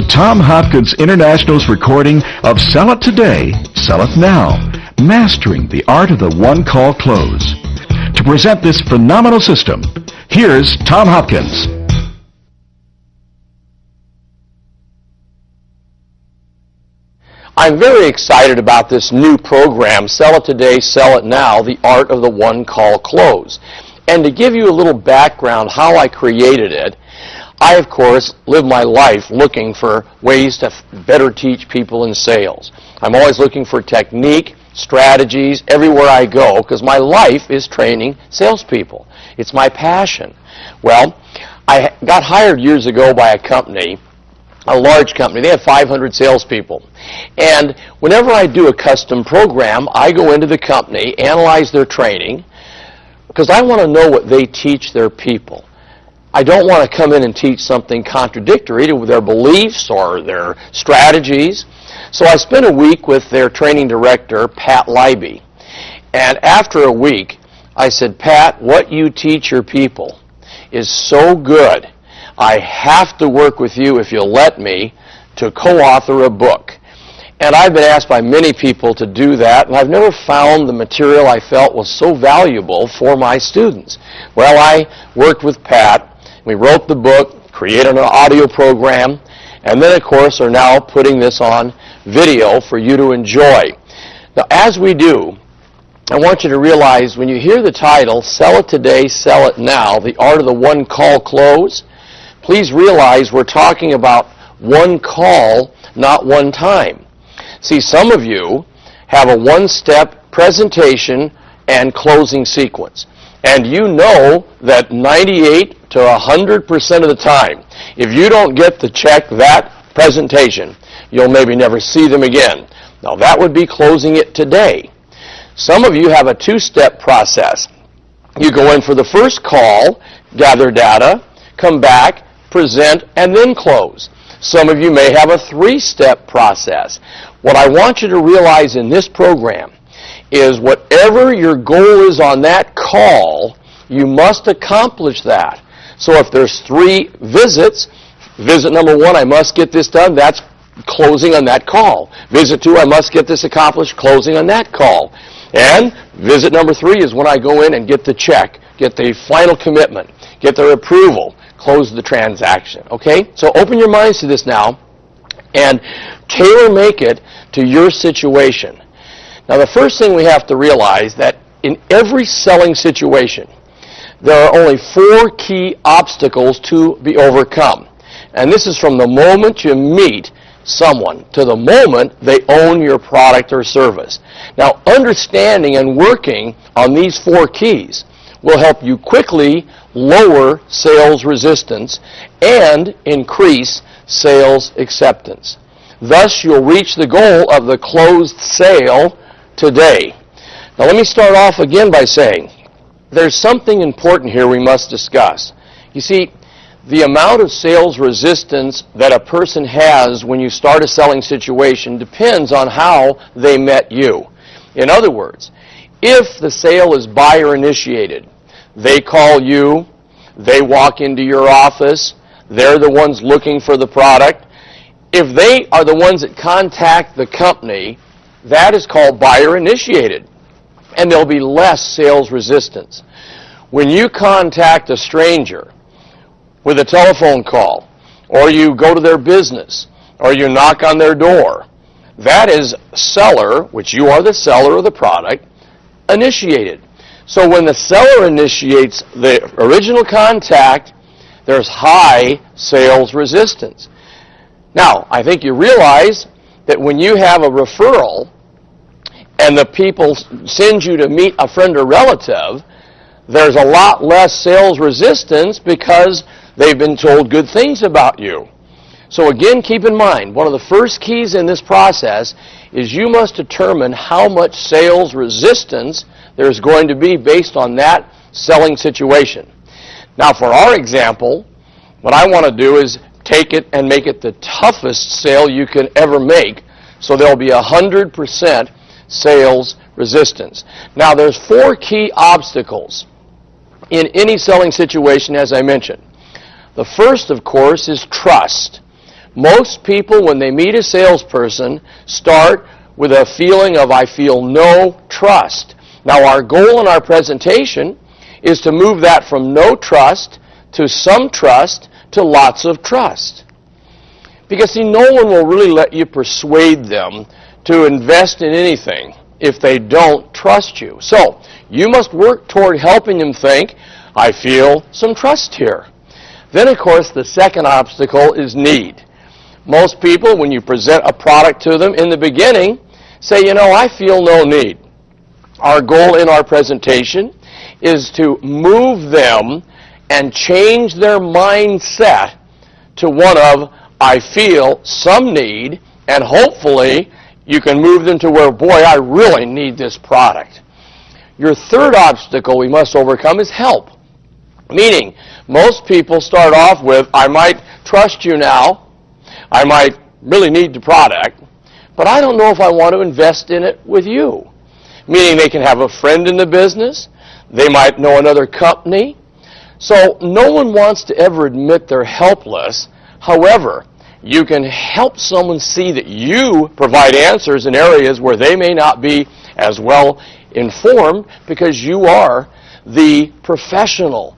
to Tom Hopkins International's recording of Sell It Today, Sell It Now, Mastering the Art of the One-Call Close. To present this phenomenal system, here's Tom Hopkins. I'm very excited about this new program, Sell It Today, Sell It Now, the Art of the One-Call Close. And to give you a little background how I created it, I, of course, live my life looking for ways to better teach people in sales. I'm always looking for technique, strategies, everywhere I go, because my life is training salespeople. It's my passion. Well, I got hired years ago by a company, a large company. They had 500 salespeople. And whenever I do a custom program, I go into the company, analyze their training, because I want to know what they teach their people. I don't want to come in and teach something contradictory to their beliefs or their strategies. So I spent a week with their training director, Pat Leiby. And after a week, I said, Pat, what you teach your people is so good. I have to work with you, if you'll let me, to co-author a book. And I've been asked by many people to do that, and I've never found the material I felt was so valuable for my students. Well, I worked with Pat. We wrote the book, created an audio program, and then, of course, are now putting this on video for you to enjoy. Now, as we do, I want you to realize when you hear the title, Sell It Today, Sell It Now, the Art of the One-Call Close, please realize we're talking about one call, not one time. See, some of you have a one-step presentation and closing sequence. And you know that 98 to 100% of the time, if you don't get to check that presentation, you'll maybe never see them again. Now, that would be closing it today. Some of you have a two-step process. You go in for the first call, gather data, come back, present, and then close. Some of you may have a three-step process. What I want you to realize in this program is whatever your goal is on that call, you must accomplish that. So if there's 3 visits, visit number 1, I must get this done, that's closing on that call. Visit 2, I must get this accomplished, closing on that call. And visit number 3 is when I go in and get the check, get the final commitment, get their approval, close the transaction. Okay? So open your minds to this now and tailor-make it to your situation. Now, the first thing we have to realize that in every selling situation, there are only 4 key obstacles to be overcome. And this is from the moment you meet someone to the moment they own your product or service. Now, understanding and working on these 4 keys will help you quickly lower sales resistance and increase sales acceptance. Thus, you'll reach the goal of the closed sale today. Now, let me start off again by saying there's something important here we must discuss. You see, the amount of sales resistance that a person has when you start a selling situation depends on how they met you. In other words, if the sale is buyer initiated, they call you, they walk into your office, they're the ones looking for the product. If they are the ones that contact the company, that is called buyer initiated, and there'll be less sales resistance. When you contact a stranger with a telephone call, or you go to their business, or you knock on their door, that is seller, which you are the seller of the product, initiated. So when the seller initiates the original contact, there's high sales resistance. Now, I think you realize that when you have a referral and the people send you to meet a friend or relative, there's a lot less sales resistance because they've been told good things about you. So again, keep in mind, one of the first keys in this process is you must determine how much sales resistance there's going to be based on that selling situation. Now, for our example, what I want to do is take it and make it the toughest sale you can ever make, so there'll be 100% sales resistance. Now, there's 4 key obstacles in any selling situation, as I mentioned. The first, of course, is trust. Most people, when they meet a salesperson, start with a feeling of, I feel no trust. Now, our goal in our presentation is to move that from no trust to some trust to lots of trust. Because, see, no one will really let you persuade them to invest in anything if they don't trust you. So, you must work toward helping them think, I feel some trust here. Then, of course, the second obstacle is need. Most people, when you present a product to them in the beginning, say, I feel no need. Our goal in our presentation is to move them and change their mindset to one of, I feel some need, and hopefully you can move them to where, boy, I really need this product. Your third obstacle we must overcome is help. Meaning, most people start off with, I might trust you now, I might really need the product, but I don't know if I want to invest in it with you. Meaning they can have a friend in the business, they might know another company. So no one wants to ever admit they're helpless. However, you can help someone see that you provide answers in areas where they may not be as well informed because you are the professional.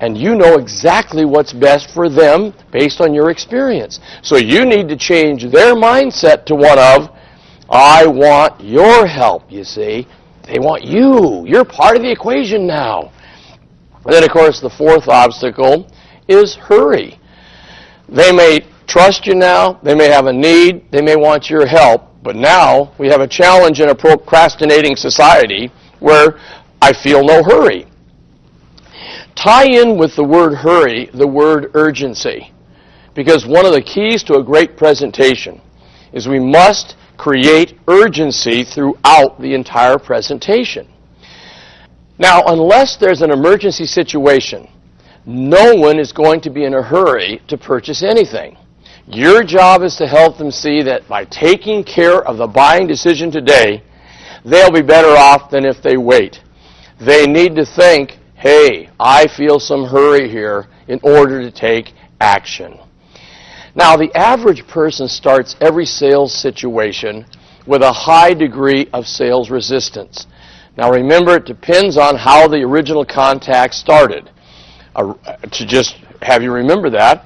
And you know exactly what's best for them based on your experience. So you need to change their mindset to one of, I want your help, you see. They want you. You're part of the equation now. And then, of course, the fourth obstacle is hurry. They may trust you now. They may have a need. They may want your help. But now we have a challenge in a procrastinating society where I feel no hurry. Tie in with the word hurry the word urgency. Because one of the keys to a great presentation is we must create urgency throughout the entire presentation. Now, unless there's an emergency situation, no one is going to be in a hurry to purchase anything. Your job is to help them see that by taking care of the buying decision today, they'll be better off than if they wait. They need to think, hey, I feel some hurry here in order to take action. Now, the average person starts every sales situation with a high degree of sales resistance. Now, remember, it depends on how the original contact started. To just have you remember that,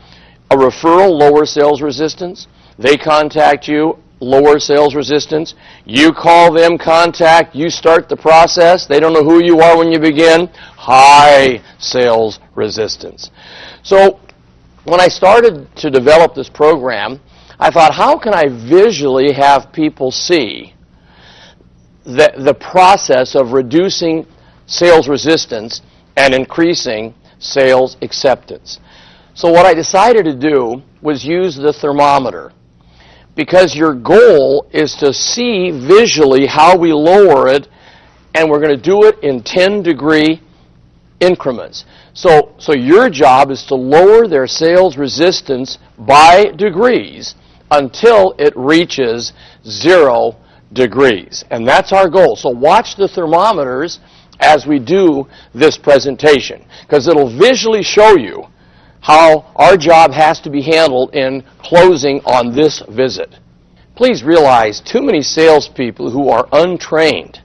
a referral, lower sales resistance. They contact you, lower sales resistance. You call them, contact, you start the process. They don't know who you are when you begin. High sales resistance. So when I started to develop this program, I thought, how can I visually have people see the process of reducing sales resistance and increasing sales acceptance? So what I decided to do was use the thermometer. Because your goal is to see visually how we lower it, and we're going to do it in 10-degree increments. So your job is to lower their sales resistance by degrees until it reaches 0 degrees. And that's our goal. So watch the thermometers as we do this presentation, because it'll visually show you how our job has to be handled in closing on this visit. Please realize too many salespeople who are untrained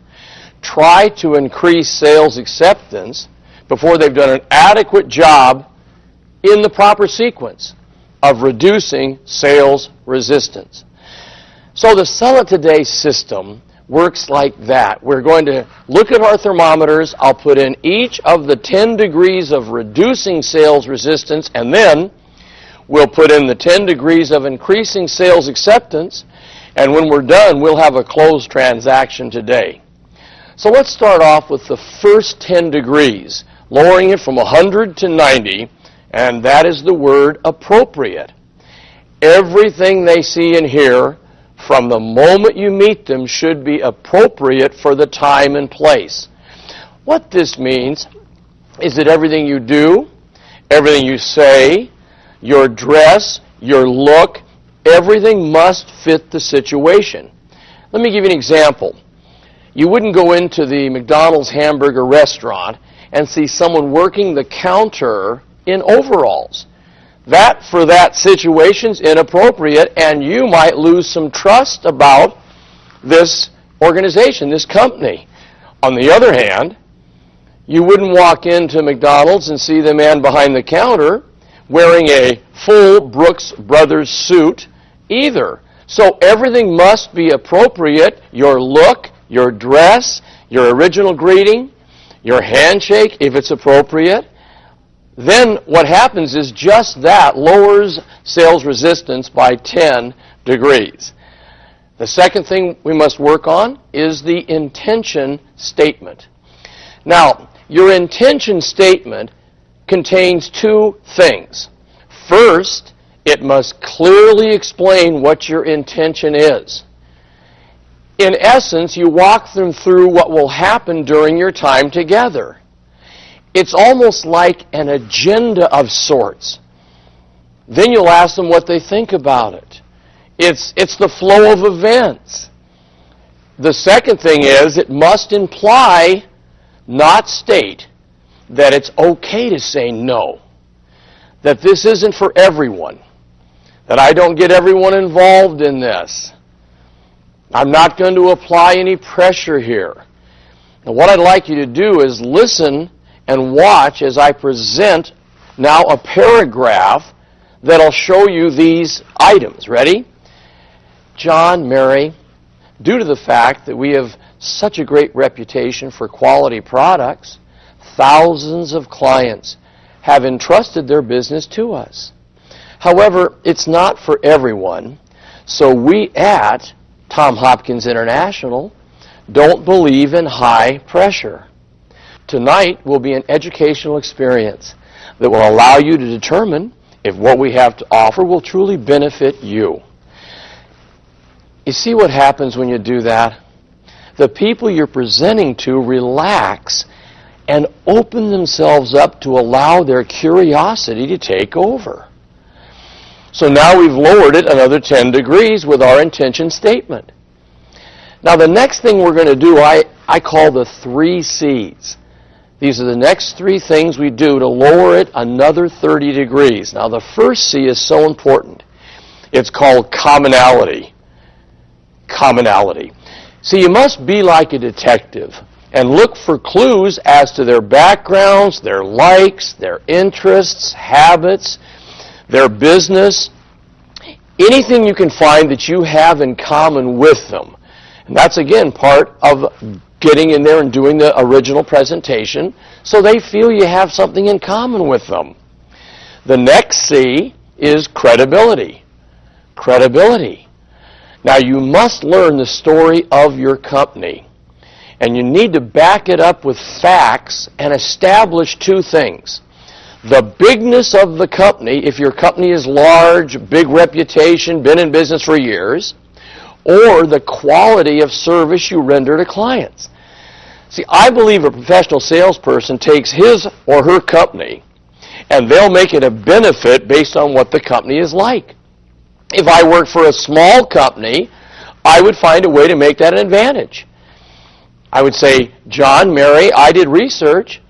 try to increase sales acceptance before they've done an adequate job in the proper sequence of reducing sales resistance. So the Sell It Today system works like that. We're going to look at our thermometers. I'll put in each of the 10 degrees of reducing sales resistance, and then we'll put in the 10 degrees of increasing sales acceptance, and when we're done, we'll have a closed transaction today. So let's start off with the first 10 degrees, lowering it from 100 to 90, and that is the word appropriate. Everything they see and hear from the moment you meet them should be appropriate for the time and place. What this means is that everything you do, everything you say, your dress, your look, everything must fit the situation. Let me give you an example. You wouldn't go into the McDonald's hamburger restaurant and see someone working the counter in overalls. That, for that situation's inappropriate, and you might lose some trust about this organization, this company. On the other hand, you wouldn't walk into McDonald's and see the man behind the counter wearing a full Brooks Brothers suit either. So everything must be appropriate. Your look, your dress, your original greeting, your handshake, if it's appropriate. Then what happens is just that lowers sales resistance by 10 degrees. The second thing we must work on is the intention statement. Now, your intention statement contains two things. First, it must clearly explain what your intention is. In essence, you walk them through what will happen during your time together. It's almost like an agenda of sorts. Then you'll ask them what they think about it. It's the flow of events. The second thing is it must imply, not state, that it's okay to say no. That this isn't for everyone. That I don't get everyone involved in this. I'm not going to apply any pressure here. Now, what I'd like you to do is listen and watch as I present now a paragraph that'll show you these items. Ready? John, Mary, due to the fact that we have such a great reputation for quality products, thousands of clients have entrusted their business to us. However, it's not for everyone, so we at Tom Hopkins International don't believe in high pressure. Tonight will be an educational experience that will allow you to determine if what we have to offer will truly benefit you. You see what happens when you do that? The people you're presenting to relax and open themselves up to allow their curiosity to take over. So now we've lowered it another 10 degrees with our intention statement. Now the next thing we're going to do, I call the 3 C's. These are the next 3 things we do to lower it another 30 degrees. Now the first C is so important. It's called commonality. Commonality. See, you must be like a detective and look for clues as to their backgrounds, their likes, their interests, habits, their business, anything you can find that you have in common with them. And that's, again, part of getting in there and doing the original presentation so they feel you have something in common with them. The next C is credibility. Credibility. Now, you must learn the story of your company. And you need to back it up with facts and establish 2 things. The bigness of the company, if your company is large, big reputation, been in business for years, or the quality of service you render to clients. See, I believe a professional salesperson takes his or her company and they'll make it a benefit based on what the company is like. If I worked for a small company, I would find a way to make that an advantage. I would say, John, Mary, I did research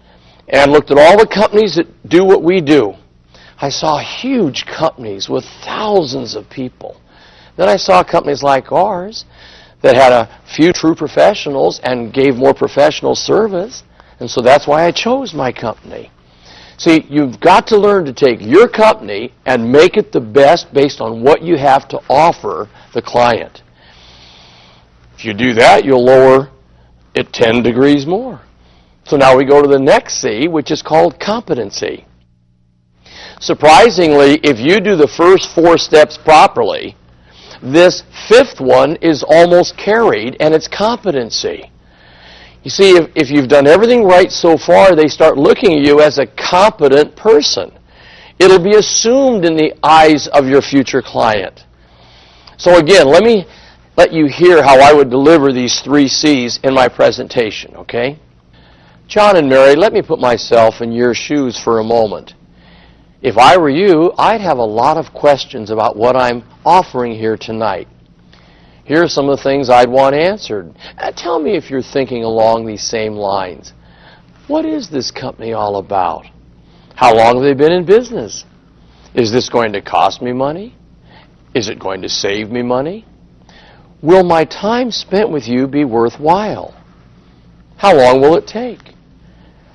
and looked at all the companies that do what we do. I saw huge companies with thousands of people. Then I saw companies like ours that had a few true professionals and gave more professional service, and so that's why I chose my company. See, you've got to learn to take your company and make it the best based on what you have to offer the client. If you do that, you'll lower it 10 degrees more. So now we go to the next C, which is called competency. Surprisingly, if you do the first 4 steps properly, this 5th one is almost carried, and it's competency. You see, if you've done everything right so far, they start looking at you as a competent person. It'll be assumed in the eyes of your future client. So again, let me let you hear how I would deliver these 3 C's in my presentation, okay? John and Mary, let me put myself in your shoes for a moment. If I were you, I'd have a lot of questions about what I'm offering here tonight. Here are some of the things I'd want answered. Tell me if you're thinking along these same lines. What is this company all about? How long have they been in business? Is this going to cost me money? Is it going to save me money? Will my time spent with you be worthwhile? How long will it take?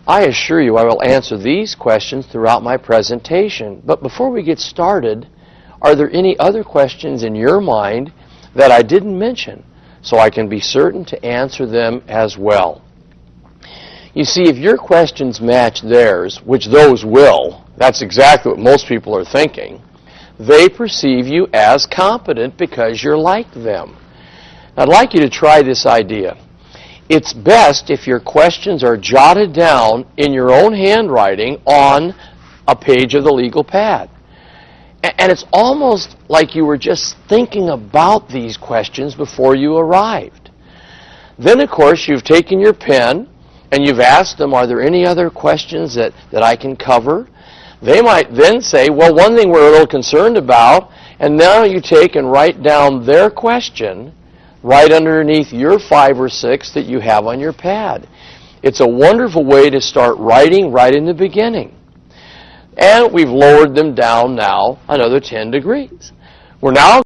I assure you I will answer these questions throughout my presentation. But before we get started, are there any other questions in your mind that I didn't mention so I can be certain to answer them as well? You see, if your questions match theirs, which those will, that's exactly what most people are thinking, they perceive you as competent because you're like them. I'd like you to try this idea. It's best if your questions are jotted down in your own handwriting on a page of the legal pad. And it's almost like you were just thinking about these questions before you arrived. Then, of course, you've taken your pen and you've asked them, are there any other questions that I can cover? They might then say, well, one thing we're a little concerned about, and now you take and write down their question right underneath your 5 or 6 that you have on your pad. It's a wonderful way to start writing right in the beginning. And we've lowered them down now another 10 degrees. We're now